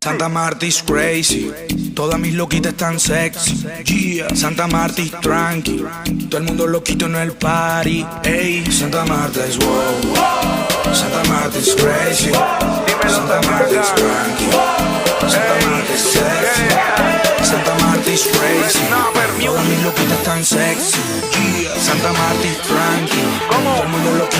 Santa Marta is crazy, todas mis loquitas están sexy. Yeah. Santa Marta is tranqui, todo el mundo loquito en el party. Ey, Santa Marta is wow, Santa Marta is crazy, Santa Marta is tranqui, Santa Marta is sexy, Santa Marta is crazy, todas mis loquitas están sexy. Yeah. Santa Marta is tranqui, todo el mundo loquito.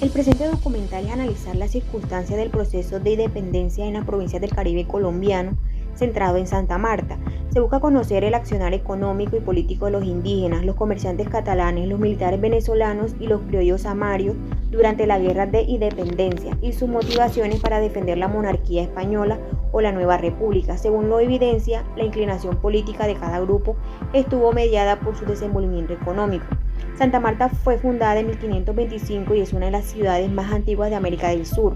El presente documental es analizar las circunstancias del proceso de independencia en las provincias del Caribe colombiano, centrado en Santa Marta. Se busca conocer el accionar económico y político de los indígenas, los comerciantes catalanes, los militares venezolanos y los criollos amarios durante la guerra de independencia y sus motivaciones para defender la monarquía española o la nueva república. Según lo evidencia, la inclinación política de cada grupo estuvo mediada por su desenvolvimiento económico. Santa Marta fue fundada en 1525 y es una de las ciudades más antiguas de América del Sur.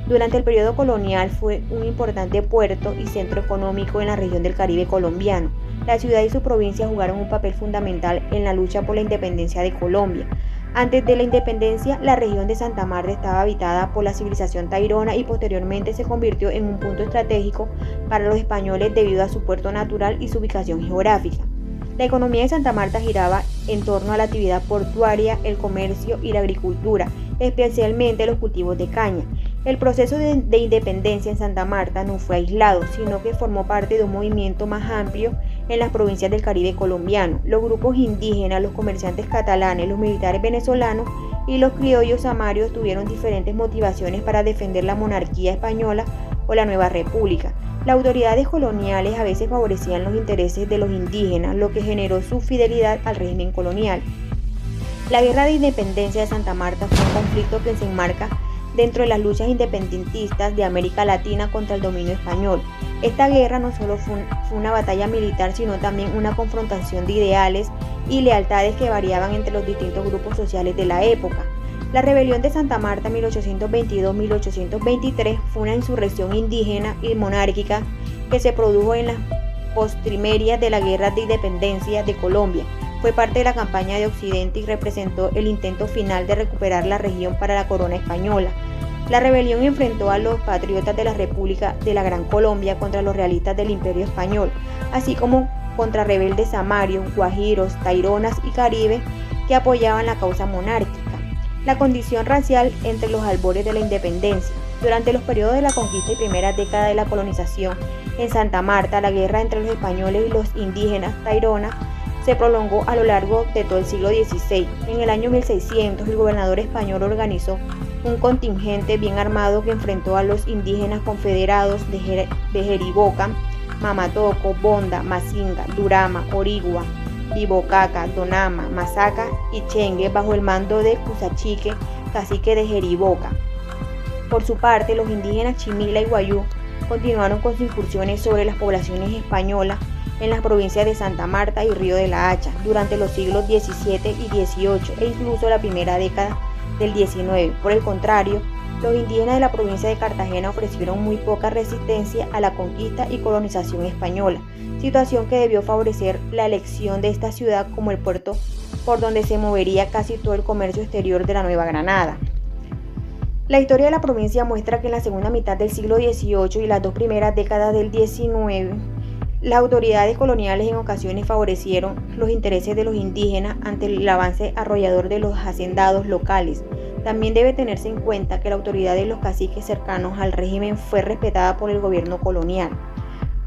Durante el periodo colonial fue un importante puerto y centro económico en la región del Caribe colombiano. La ciudad y su provincia jugaron un papel fundamental en la lucha por la independencia de Colombia. Antes de la independencia, la región de Santa Marta estaba habitada por la civilización tairona y posteriormente se convirtió en un punto estratégico para los españoles debido a su puerto natural y su ubicación geográfica. La economía de Santa Marta giraba en torno a la actividad portuaria, el comercio y la agricultura, especialmente los cultivos de caña. El proceso de independencia en Santa Marta no fue aislado, sino que formó parte de un movimiento más amplio en las provincias del Caribe colombiano. Los grupos indígenas, los comerciantes catalanes, los militares venezolanos y los criollos amarios tuvieron diferentes motivaciones para defender la monarquía española o la nueva república. Las autoridades coloniales a veces favorecían los intereses de los indígenas, lo que generó su fidelidad al régimen colonial. La guerra de independencia de Santa Marta fue un conflicto que se enmarca dentro de las luchas independentistas de América Latina contra el dominio español. Esta guerra no solo fue una batalla militar, sino también una confrontación de ideales y lealtades que variaban entre los distintos grupos sociales de la época. La rebelión de Santa Marta 1822-1823 fue una insurrección indígena y monárquica que se produjo en las postrimerias de la Guerra de Independencia de Colombia. Fue parte de la campaña de Occidente y representó el intento final de recuperar la región para la corona española. La rebelión enfrentó a los patriotas de la República de la Gran Colombia contra los realistas del Imperio Español, así como contra rebeldes amarios, guajiros, taironas y caribes que apoyaban la causa monárquica. La condición racial entre los albores de la independencia. Durante los periodos de la conquista y primera década de la colonización en Santa Marta, la guerra entre los españoles y los indígenas taironas se prolongó a lo largo de todo el siglo XVI. En el año 1600, el gobernador español organizó un contingente bien armado que enfrentó a los indígenas confederados de Jeriboca, Mamatoco, Bonda, Mazinga, Durama, Origua, Ibocaca, Donama, Masaca y Chengue bajo el mando de Cusachique, cacique de Jeriboca. Por su parte, los indígenas Chimila y Guayú continuaron con sus incursiones sobre las poblaciones españolas en las provincias de Santa Marta y Río de la Hacha durante los siglos XVII y XVIII e incluso la primera década del XIX. Por el contrario, los indígenas de la provincia de Cartagena ofrecieron muy poca resistencia a la conquista y colonización española, situación que debió favorecer la elección de esta ciudad como el puerto por donde se movería casi todo el comercio exterior de la Nueva Granada. La historia de la provincia muestra que en la segunda mitad del siglo XVIII y las dos primeras décadas del XIX, las autoridades coloniales en ocasiones favorecieron los intereses de los indígenas ante el avance arrollador de los hacendados locales. También debe tenerse en cuenta que la autoridad de los caciques cercanos al régimen fue respetada por el gobierno colonial,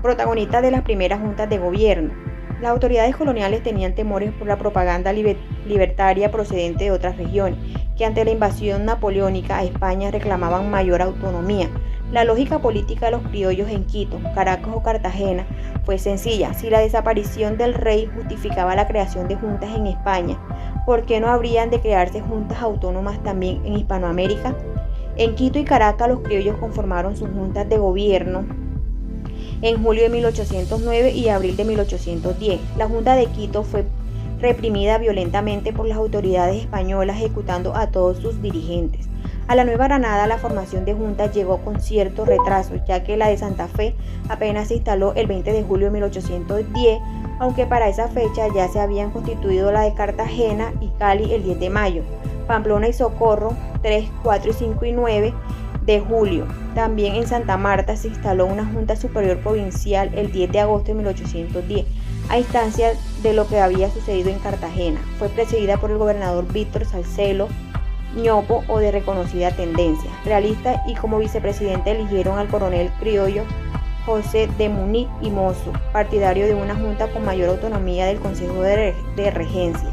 protagonista de las primeras juntas de gobierno. Las autoridades coloniales tenían temores por la propaganda libertaria procedente de otras regiones, que ante la invasión napoleónica a España reclamaban mayor autonomía. La lógica política de los criollos en Quito, Caracas o Cartagena fue sencilla. Si la desaparición del rey justificaba la creación de juntas en España, ¿por qué no habrían de crearse juntas autónomas también en Hispanoamérica? En Quito y Caracas los criollos conformaron sus juntas de gobierno en julio de 1809 y abril de 1810. La Junta de Quito fue reprimida violentamente por las autoridades españolas, ejecutando a todos sus dirigentes. A la Nueva Granada la formación de junta llegó con cierto retraso, ya que la de Santa Fe apenas se instaló el 20 de julio de 1810, aunque para esa fecha ya se habían constituido la de Cartagena y Cali el 10 de mayo, Pamplona y Socorro 3, 4, 5 y 9 de julio. También en Santa Marta se instaló una Junta Superior Provincial el 10 de agosto de 1810, a instancia de lo que había sucedido en Cartagena. Fue presidida por el gobernador Víctor Salcelo Ñopo, o de reconocida tendencia realista, y como vicepresidente eligieron al coronel criollo José de Muniz y Mozo, partidario de una junta con mayor autonomía del Consejo de Regencia.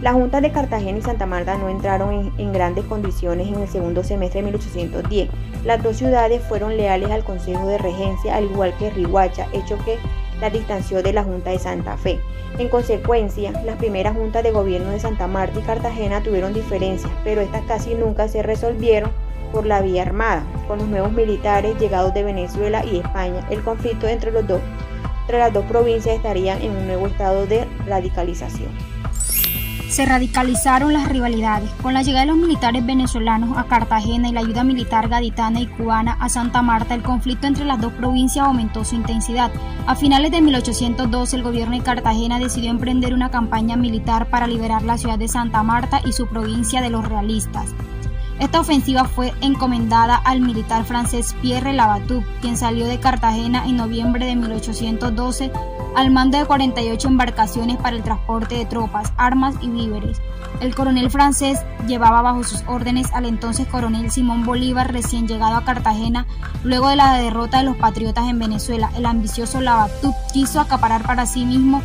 Las juntas de Cartagena y Santa Marta no entraron en grandes condiciones en el segundo semestre de 1810. Las dos ciudades fueron leales al Consejo de Regencia, al igual que Riohacha, hecho que la distanció de la Junta de Santa Fe. En consecuencia, las primeras juntas de gobierno de Santa Marta y Cartagena tuvieron diferencias, pero estas casi nunca se resolvieron por la vía armada. Con los nuevos militares llegados de Venezuela y España, el conflicto entre las dos provincias estaría en un nuevo estado de radicalización. Se radicalizaron las rivalidades. Con la llegada de los militares venezolanos a Cartagena y la ayuda militar gaditana y cubana a Santa Marta, el conflicto entre las dos provincias aumentó su intensidad. A finales de 1812, el gobierno de Cartagena decidió emprender una campaña militar para liberar la ciudad de Santa Marta y su provincia de los realistas. Esta ofensiva fue encomendada al militar francés Pierre Labatut, quien salió de Cartagena en noviembre de 1812 al mando de 48 embarcaciones para el transporte de tropas, armas y víveres. El coronel francés llevaba bajo sus órdenes al entonces coronel Simón Bolívar, recién llegado a Cartagena luego de la derrota de los patriotas en Venezuela. El ambicioso Labatut quiso acaparar para sí mismo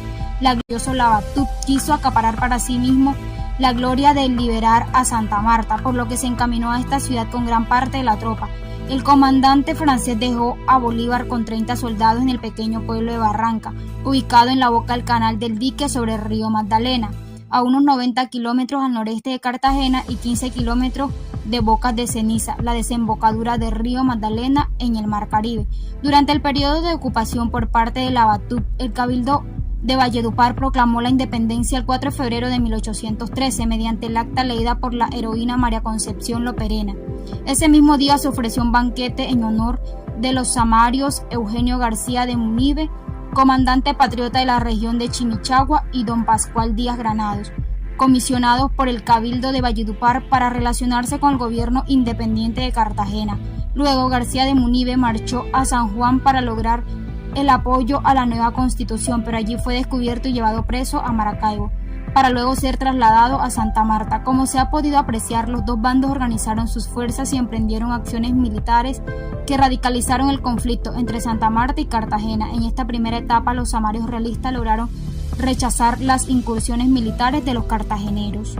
la gloria de liberar a Santa Marta, por lo que se encaminó a esta ciudad con gran parte de la tropa. El comandante francés dejó a Bolívar con 30 soldados en el pequeño pueblo de Barranca, ubicado en la boca del canal del dique sobre el río Magdalena, a unos 90 kilómetros al noreste de Cartagena y 15 kilómetros de Bocas de Ceniza, la desembocadura del río Magdalena en el Mar Caribe. Durante el periodo de ocupación por parte de Labatut, el Cabildo de Valledupar proclamó la independencia el 4 de febrero de 1813 mediante el acta leída por la heroína María Concepción Loperena. Ese mismo día se ofreció un banquete en honor de los samarios Eugenio García de Munive, comandante patriota de la región de Chimichagua, y don Pascual Díaz Granados, comisionados por el Cabildo de Valledupar para relacionarse con el gobierno independiente de Cartagena. Luego García de Munive marchó a San Juan para lograr el apoyo a la nueva constitución, pero allí fue descubierto y llevado preso a Maracaibo, para luego ser trasladado a Santa Marta. Como se ha podido apreciar, los dos bandos organizaron sus fuerzas y emprendieron acciones militares que radicalizaron el conflicto entre Santa Marta y Cartagena. En esta primera etapa, los samarios realistas lograron rechazar las incursiones militares de los cartageneros.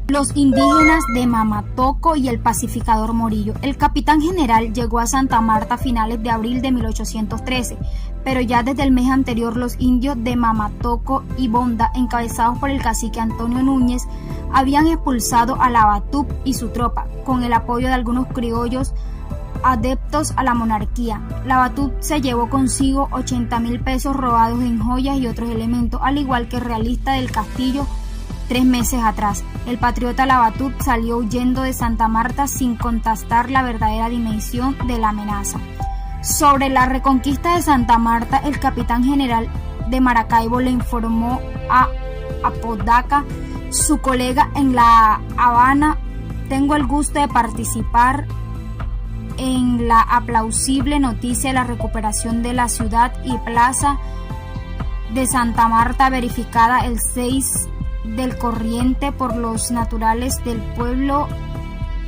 Los indígenas de Mamatoco y el pacificador Morillo. El capitán general llegó a Santa Marta a finales de abril de 1813, pero ya desde el mes anterior los indios de Mamatoco y Bonda, encabezados por el cacique Antonio Núñez, habían expulsado a Labatut y su tropa, con el apoyo de algunos criollos adeptos a la monarquía. Labatut se llevó consigo 80,000 pesos robados en joyas y otros elementos, al igual que el realista del Castillo 3 meses atrás. El patriota Labatut salió huyendo de Santa Marta sin contrastar la verdadera dimensión de la amenaza. Sobre la reconquista de Santa Marta, el capitán general de Maracaibo le informó a Apodaca, su colega en La Habana: tengo el gusto de participar en la aplausible noticia de la recuperación de la ciudad y plaza de Santa Marta, verificada el 6 del corriente por los naturales del pueblo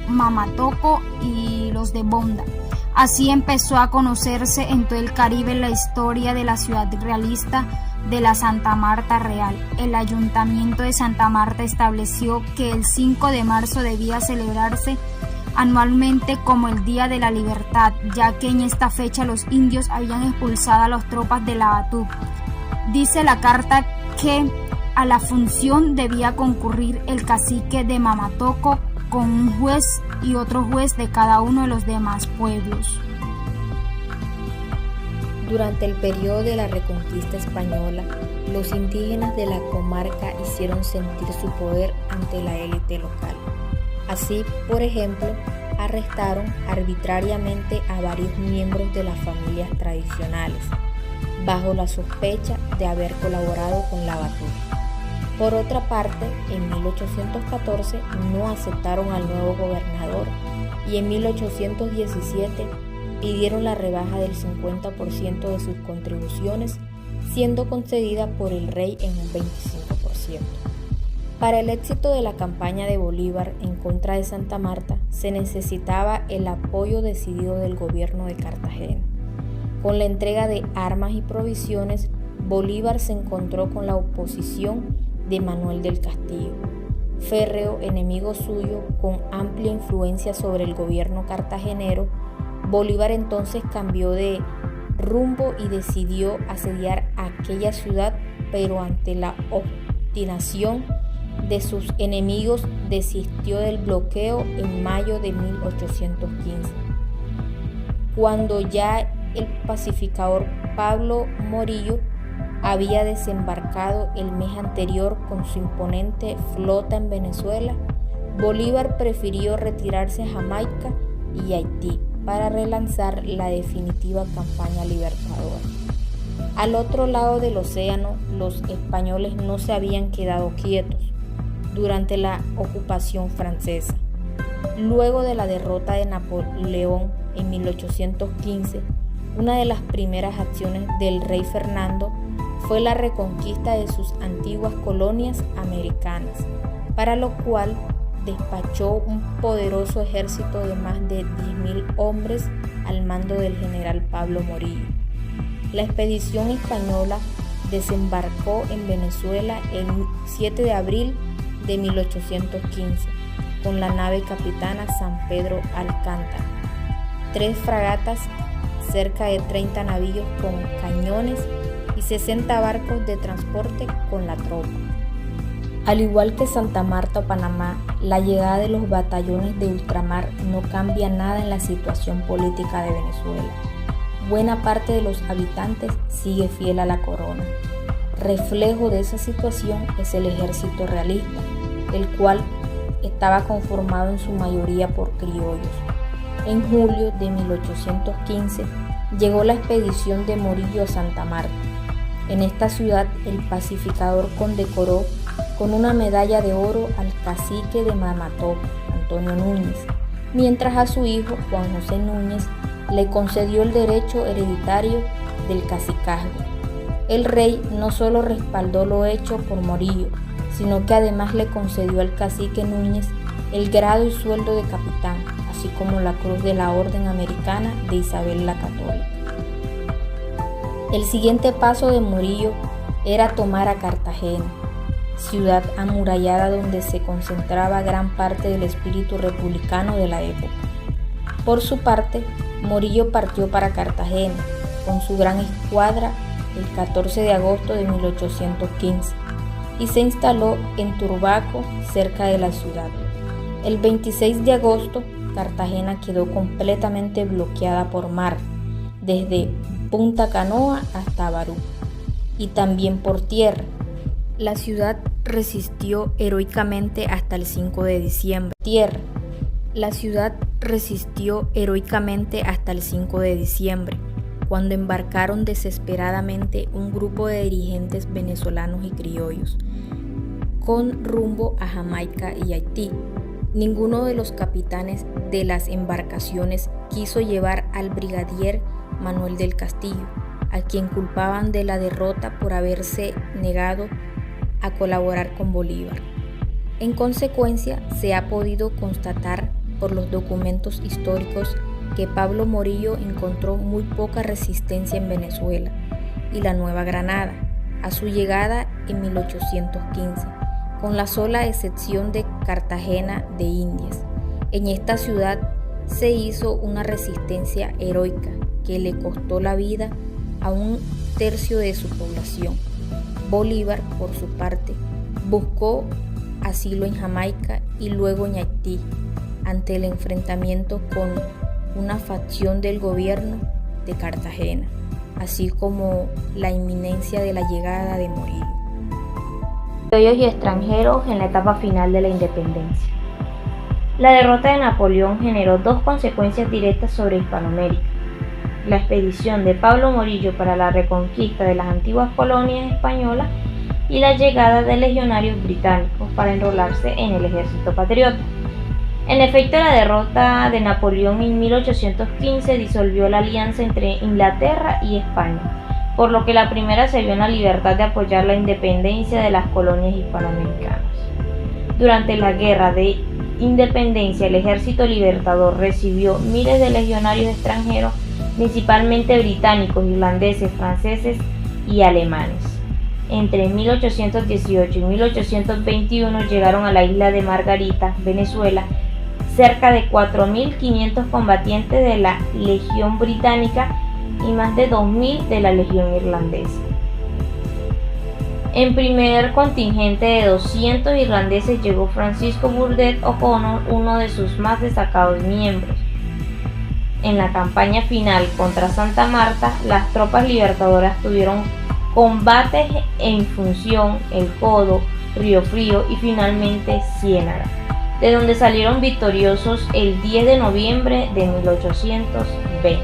Mamatoco y los de Bonda. Así empezó a conocerse en todo el Caribe la historia de la ciudad realista de la Santa Marta Real. El Ayuntamiento de Santa Marta estableció que el 5 de marzo debía celebrarse anualmente como el Día de la Libertad, ya que en esta fecha los indios habían expulsado a las tropas de Labatut. Dice la carta que a la función debía concurrir el cacique de Mamatoco con un juez y otro juez de cada uno de los demás pueblos. Durante el periodo de la Reconquista española, los indígenas de la comarca hicieron sentir su poder ante la élite local. Así, por ejemplo, arrestaron arbitrariamente a varios miembros de las familias tradicionales, bajo la sospecha de haber colaborado con la batuta. Por otra parte, en 1814 no aceptaron al nuevo gobernador y en 1817 pidieron la rebaja del 50% de sus contribuciones, siendo concedida por el rey en un 25%. Para el éxito de la campaña de Bolívar en contra de Santa Marta, se necesitaba el apoyo decidido del gobierno de Cartagena. Con la entrega de armas y provisiones, Bolívar se encontró con la oposición de Manuel del Castillo, férreo enemigo suyo con amplia influencia sobre el gobierno cartagenero. Bolívar entonces cambió de rumbo y decidió asediar aquella ciudad, pero ante la obstinación de sus enemigos desistió del bloqueo en mayo de 1815. Cuando ya el pacificador Pablo Morillo había desembarcado el mes anterior con su imponente flota en Venezuela, Bolívar prefirió retirarse a Jamaica y Haití para relanzar la definitiva campaña libertadora. Al otro lado del océano, los españoles no se habían quedado quietos durante la ocupación francesa. Luego de la derrota de Napoleón en 1815, una de las primeras acciones del rey Fernando fue la reconquista de sus antiguas colonias americanas, para lo cual despachó un poderoso ejército de más de 10.000 hombres al mando del general Pablo Morillo. La expedición española desembarcó en Venezuela el 7 de abril de 1815 con la nave capitana San Pedro Alcántara, 3 fragatas, cerca de 30 navíos con cañones y 60 barcos de transporte con la tropa. Al igual que Santa Marta o Panamá, la llegada de los batallones de ultramar no cambia nada en la situación política de Venezuela. Buena parte de los habitantes sigue fiel a la corona. Reflejo de esa situación es el ejército realista, el cual estaba conformado en su mayoría por criollos. En julio de 1815 llegó la expedición de Morillo a Santa Marta. En esta ciudad el pacificador condecoró con una medalla de oro al cacique de Mamatoco, Antonio Núñez, mientras a su hijo, Juan José Núñez, le concedió el derecho hereditario del cacicazgo. El rey no solo respaldó lo hecho por Morillo, sino que además le concedió al cacique Núñez el grado y sueldo de capitán, así como la cruz de la Orden Americana de Isabel la Católica. El siguiente paso de Morillo era tomar a Cartagena, ciudad amurallada donde se concentraba gran parte del espíritu republicano de la época. Por su parte, Morillo partió para Cartagena con su gran escuadra el 14 de agosto de 1815 y se instaló en Turbaco, cerca de la ciudad. El 26 de agosto, Cartagena quedó completamente bloqueada por mar, desde Punta Canoa hasta Barú, y también por tierra. La ciudad resistió heroicamente hasta el 5 de diciembre. Cuando embarcaron desesperadamente un grupo de dirigentes venezolanos y criollos, con rumbo a Jamaica y Haití. Ninguno de los capitanes de las embarcaciones quiso llevar al brigadier Manuel del Castillo, a quien culpaban de la derrota por haberse negado a colaborar con Bolívar. En consecuencia, se ha podido constatar por los documentos históricos que Pablo Morillo encontró muy poca resistencia en Venezuela y la Nueva Granada a su llegada en 1815, con la sola excepción de Cartagena de Indias. En esta ciudad se hizo una resistencia heroica que le costó la vida a 1/3 de su población. Bolívar, por su parte, buscó asilo en Jamaica y luego en Haití, ante el enfrentamiento con una facción del gobierno de Cartagena, así como la inminencia de la llegada de Morillo. Criollos y extranjeros en la etapa final de la independencia. La derrota de Napoleón generó dos consecuencias directas sobre Hispanoamérica: la expedición de Pablo Morillo para la reconquista de las antiguas colonias españolas y la llegada de legionarios británicos para enrolarse en el ejército patriota. En efecto, la derrota de Napoleón en 1815 disolvió la alianza entre Inglaterra y España, por lo que la primera se vio en la libertad de apoyar la independencia de las colonias hispanoamericanas. Durante la Guerra de Independencia, el Ejército Libertador recibió miles de legionarios extranjeros, principalmente británicos, irlandeses, franceses y alemanes. Entre 1818 y 1821 llegaron a la isla de Margarita, Venezuela, cerca de 4.500 combatientes de la Legión Británica y más de 2.000 de la Legión Irlandesa. En primer contingente de 200 irlandeses llegó Francisco Burdett O'Connor, uno de sus más destacados miembros. En la campaña final contra Santa Marta, las tropas libertadoras tuvieron combates en Función, El Codo, Río Frío y finalmente Ciénaga, de donde salieron victoriosos el 10 de noviembre de 1820.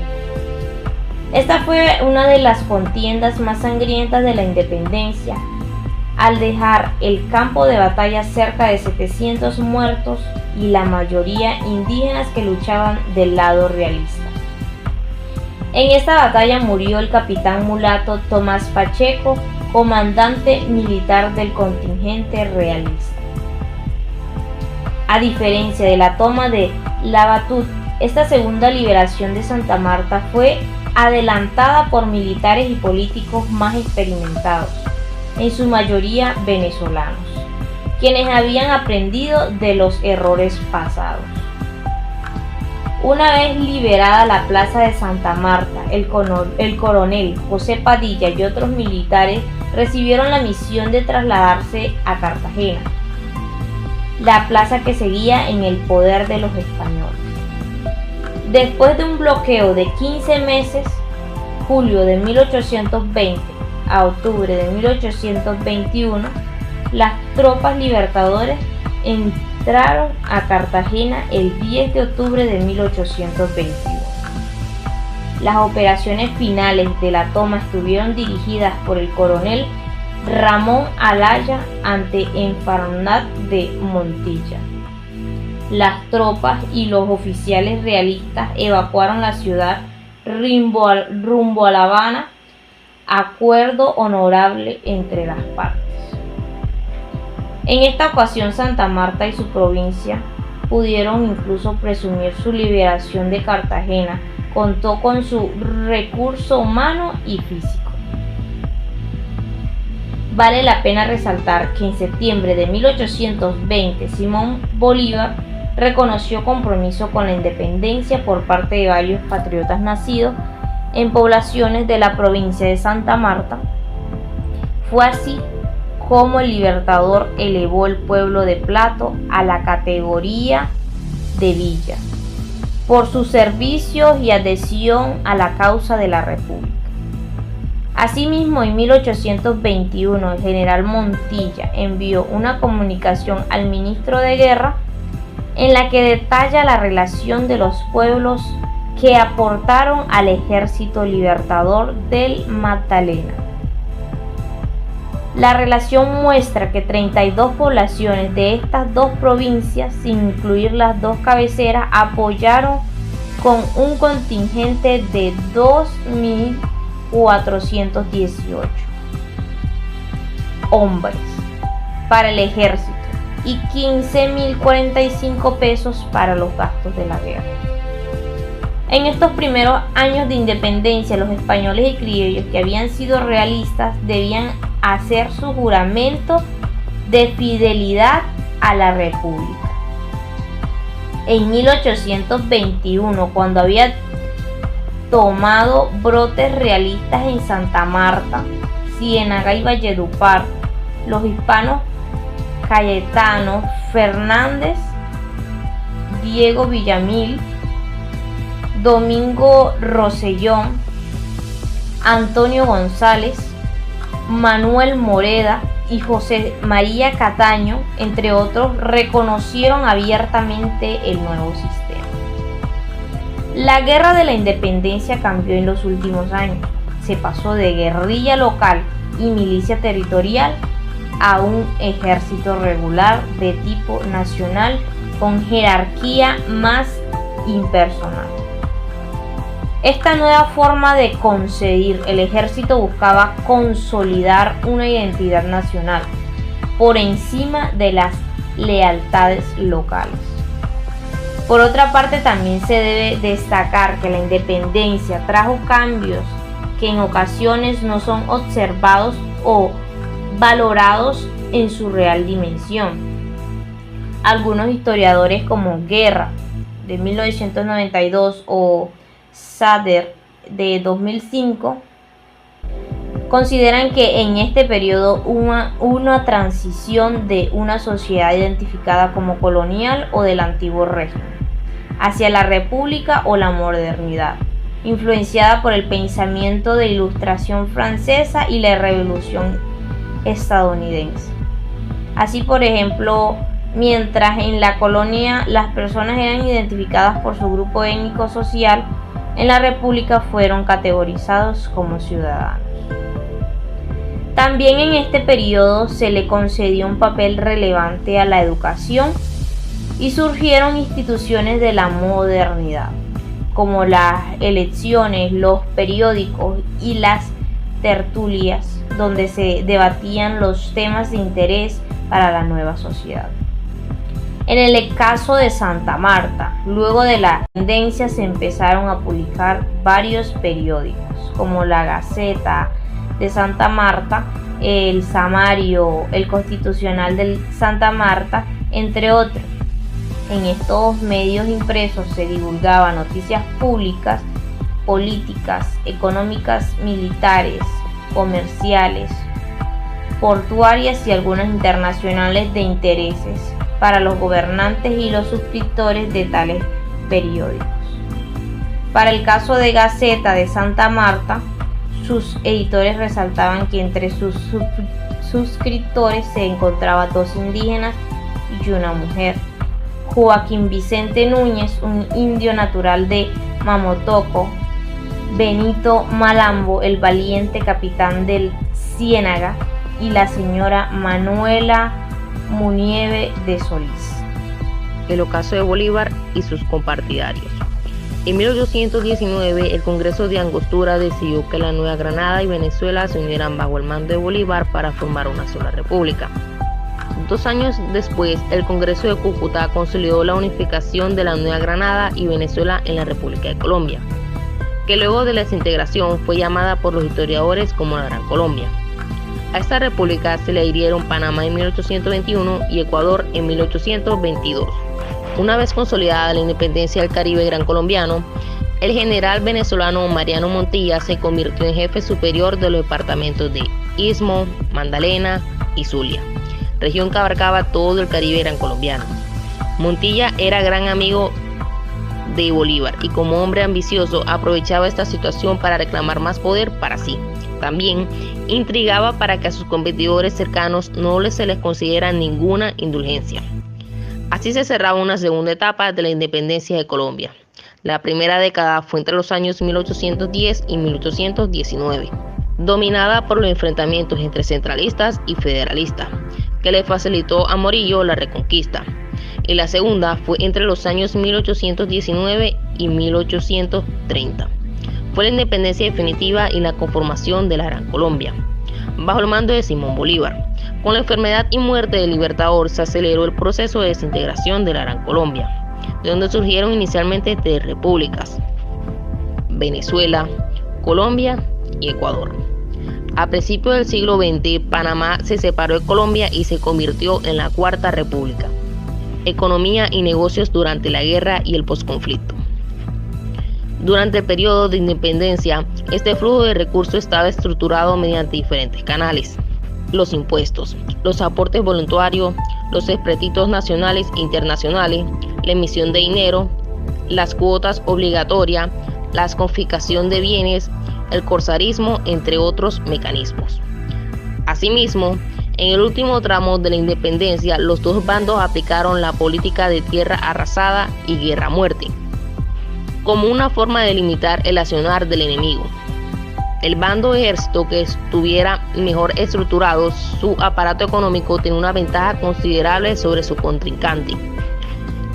Esta fue una de las contiendas más sangrientas de la independencia, al dejar el campo de batalla cerca de 700 muertos y la mayoría indígenas que luchaban del lado realista. En esta batalla murió el capitán mulato Tomás Pacheco, comandante militar del contingente realista. A diferencia de la toma de La Batut, esta segunda liberación de Santa Marta fue adelantada por militares y políticos más experimentados, en su mayoría venezolanos, quienes habían aprendido de los errores pasados. Una vez liberada la plaza de Santa Marta, el coronel José Padilla y otros militares recibieron la misión de trasladarse a Cartagena, la plaza que seguía en el poder de los españoles. Después de un bloqueo de 15 meses, julio de 1820 a octubre de 1821, las tropas libertadoras entraron a Cartagena el 10 de octubre de 1821. Las operaciones finales de la toma estuvieron dirigidas por el coronel Ramón Alaya ante Enfarnat de Montilla. Las tropas y los oficiales realistas evacuaron la ciudad rumbo a La Habana, acuerdo honorable entre las partes. En esta ocasión, Santa Marta y su provincia pudieron incluso presumir su liberación de Cartagena. Contó con su recurso humano y físico. Vale la pena resaltar que en septiembre de 1820 Simón Bolívar reconoció compromiso con la independencia por parte de varios patriotas nacidos en poblaciones de la provincia de Santa Marta. Fue así como el Libertador elevó el pueblo de Plato a la categoría de villa, por sus servicios y adhesión a la causa de la República. Asimismo, en 1821, el general Montilla envió una comunicación al ministro de Guerra en la que detalla la relación de los pueblos que aportaron al Ejército Libertador del Magdalena. La relación muestra que 32 poblaciones de estas dos provincias, sin incluir las dos cabeceras, apoyaron con un contingente de 2.418 hombres para el ejército y 15.045 pesos para los gastos de la guerra. En estos primeros años de independencia, los españoles y criollos que habían sido realistas debían hacer su juramento de fidelidad a la República. En 1821, cuando había tomado brotes realistas en Santa Marta, Ciénaga y Valledupar, los hispanos Cayetano Fernández, Diego Villamil, Domingo Rosellón, Antonio González, Manuel Moreda y José María Cataño, entre otros, reconocieron abiertamente el nuevo sistema. La Guerra de la Independencia cambió en los últimos años. Se pasó de guerrilla local y milicia territorial a un ejército regular de tipo nacional con jerarquía más impersonal. Esta nueva forma de concebir el ejército buscaba consolidar una identidad nacional por encima de las lealtades locales. Por otra parte, también se debe destacar que la independencia trajo cambios que en ocasiones no son observados o valorados en su real dimensión. Algunos historiadores como Guerra de 1992 o Sader de 2005 consideran que en este periodo una transición de una sociedad identificada como colonial o del antiguo régimen hacia la república o la modernidad, influenciada por el pensamiento de Ilustración francesa y la Revolución estadounidense. Así, por ejemplo, mientras en la colonia las personas eran identificadas por su grupo étnico social, en la república fueron categorizados como ciudadanos. También en este periodo se le concedió un papel relevante a la educación y surgieron instituciones de la modernidad, como las elecciones, los periódicos y las tertulias, donde se debatían los temas de interés para la nueva sociedad. En el caso de Santa Marta, luego de la independencia se empezaron a publicar varios periódicos, como la Gaceta de Santa Marta, el Samario, el Constitucional de Santa Marta, entre otros. En estos medios impresos se divulgaban noticias públicas, políticas, económicas, militares, comerciales, portuarias y algunas internacionales de intereses para los gobernantes y los suscriptores de tales periódicos. Para el caso de Gaceta de Santa Marta, sus editores resaltaban que entre sus suscriptores se encontraban 2 indígenas y una mujer. Joaquín Vicente Núñez, un indio natural de Mamotoco, Benito Malambo, el valiente capitán del Ciénaga, y la señora Manuela Munieve de Solís. El ocaso de Bolívar y sus compartidarios. En 1819, el Congreso de Angostura decidió que la Nueva Granada y Venezuela se unieran bajo el mando de Bolívar para formar una sola república. 2 años después, el Congreso de Cúcuta consolidó la unificación de la Nueva Granada y Venezuela en la República de Colombia, que luego de la desintegración fue llamada por los historiadores como la Gran Colombia. A esta república se le adhirieron Panamá en 1821 y Ecuador en 1822. Una vez consolidada la independencia del Caribe gran colombiano, el general venezolano Mariano Montilla se convirtió en jefe superior de los departamentos de Istmo, Magdalena y Zulia, región que abarcaba todo el Caribe gran colombiano. Montilla era gran amigo de Bolívar y como hombre ambicioso aprovechaba esta situación para reclamar más poder para sí. También intrigaba para que a sus competidores cercanos no se les concediera ninguna indulgencia. Así se cerraba una segunda etapa de la independencia de Colombia. La primera década fue entre los años 1810 y 1819, dominada por los enfrentamientos entre centralistas y federalistas, que le facilitó a Morillo la reconquista. Y la segunda fue entre los años 1819 y 1830. Fue la independencia definitiva y la conformación de la Gran Colombia, bajo el mando de Simón Bolívar. Con la enfermedad y muerte del Libertador se aceleró el proceso de desintegración de la Gran Colombia, de donde surgieron inicialmente 3 repúblicas: Venezuela, Colombia y Ecuador. A principios del siglo XX, Panamá se separó de Colombia y se convirtió en la Cuarta República. Economía y negocios durante la guerra y el posconflicto. Durante el periodo de independencia, este flujo de recursos estaba estructurado mediante diferentes canales: los impuestos, los aportes voluntarios, los expréditos nacionales e internacionales, la emisión de dinero, las cuotas obligatorias, la confiscación de bienes, el corsarismo, entre otros mecanismos. Asimismo, En el último tramo de la independencia, los dos bandos aplicaron la política de tierra arrasada y guerra a muerte, como una forma de limitar el accionar del enemigo. El bando ejército que estuviera mejor estructurado, su aparato económico tenía una ventaja considerable sobre su contrincante.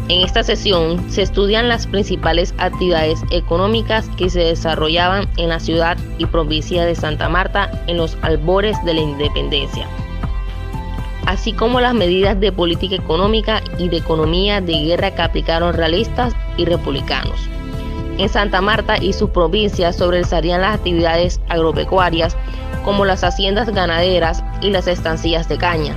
En esta sesión se estudian las principales actividades económicas que se desarrollaban en la ciudad y provincia de Santa Marta en los albores de la independencia, así como las medidas de política económica y de economía de guerra que aplicaron realistas y republicanos. En Santa Marta y sus provincias sobresalían las actividades agropecuarias, como las haciendas ganaderas y las estancillas de caña,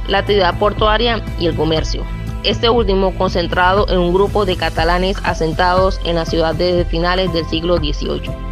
la actividad portuaria y el comercio, este último concentrado en un grupo de catalanes asentados en la ciudad desde finales del siglo XVIII.